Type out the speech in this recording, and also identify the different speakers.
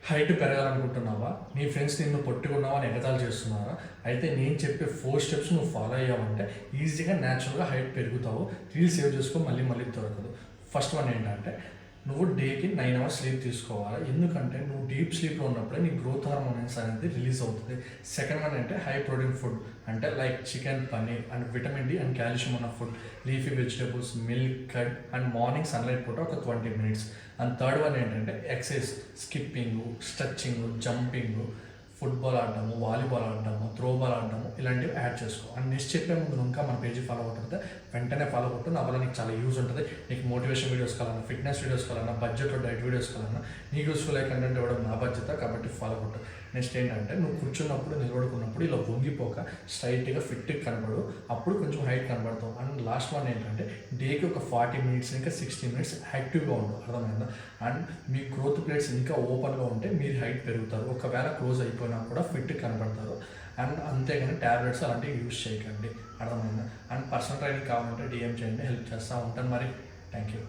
Speaker 1: Height పెరగాలనుకుంటున్నావా? నీ friends నిన్ను పొట్టుకున్నావా అని ఎగతాళి చేస్తున్నారా? అయితే నేను చెప్పే 4 స్టెప్స్ నువ్వు ఫాలో అయ్యావంటే ఈజీగా న్యాచురల్‌గా హైట్ పెరుగుతావు. రీల్ సేవ్ చేసుకో మళ్ళీ మళ్ళీ దొరకదు. ఫస్ట్ వన్ ఏంటంటే నువ్వు డేకి 9 అవర్స్ స్లీప్ తీసుకోవాలి. ఎందుకంటే నువ్వు డీప్ స్లీప్‌లో ఉన్నప్పుడే నీ గ్రోత్ హార్మోన్స్ అనేది రిలీజ్ అవుతుంది. సెకండ్ వన్ అంటే హై ప్రోటీన్ ఫుడ్ అంటే like chicken, paneer and vitamin D and calcium ఉన్న food, leafy vegetables, milk, curd and morning sunlight పూట ఒక 20 మినిట్స్. అండ్ థర్డ్ వన్ ఏంటంటే exercise, skipping, stretching, jumping, football ఆడడము, volleyball ఆడడము, throwball ఆడడము ఇలాంటివి యాడ్ చేసుకో. అండ్ నెక్స్ట్ చెప్పే ముందు నువ్వు ఇంకా మన పేజీ ఫాలో అవుతుంటే వెంటనే ఫాలో కొట్టు. నా వల్ల నీకు చాలా యూజ్ ఉంటుంది. నీకు మోటివేషన్ వీడియోస్ కావాలన్నా, ఫిట్నెస్ వీడియోస్ కావాలన్నా, బడ్జెట్ డైట్ వీడియోస్ కావాలన్నా నీకు యూస్ఫుల్ అయ్యే కంటెంట్ ఇవ్వడం నా బాధ్యత. కాబట్టి ఫాలో కొట్టు. నెక్స్ట్ ఏంటంటే నువ్వు కూర్చున్నప్పుడు, నిలబడుకున్నప్పుడు ఇలా వంగిపోక స్ట్రైట్గా ఫిట్గా కనబడు. అప్పుడు కొంచెం హైట్ కనబడతావు. అండ్ లాస్ట్ వన్ ఏంటంటే డేకి ఒక 40 మినిట్స్ ఇంకా 60 మినిట్స్ యాక్టివ్గా ఉండు. అర్థమైందా? అండ్ మీ గ్రోత్ ప్లేట్స్ ఇంకా ఓపెన్గా ఉంటే మీరు హైట్ పెరుగుతారు. ఒకవేళ క్లోజ్ అయిపోయినా కూడా ఫిట్ కనబడతారు. అండ్ అంతేగాని ట్యాబ్లెట్స్ అలాంటివి యూజ్ చేయకండి. అర్థమైందా? అండ్ పర్సనల్ ట్రైనింగ్ కావాలంటే డిఎం చేయండి, హెల్ప్ చేస్తూ ఉంటాను. మరి థ్యాంక్ యూ.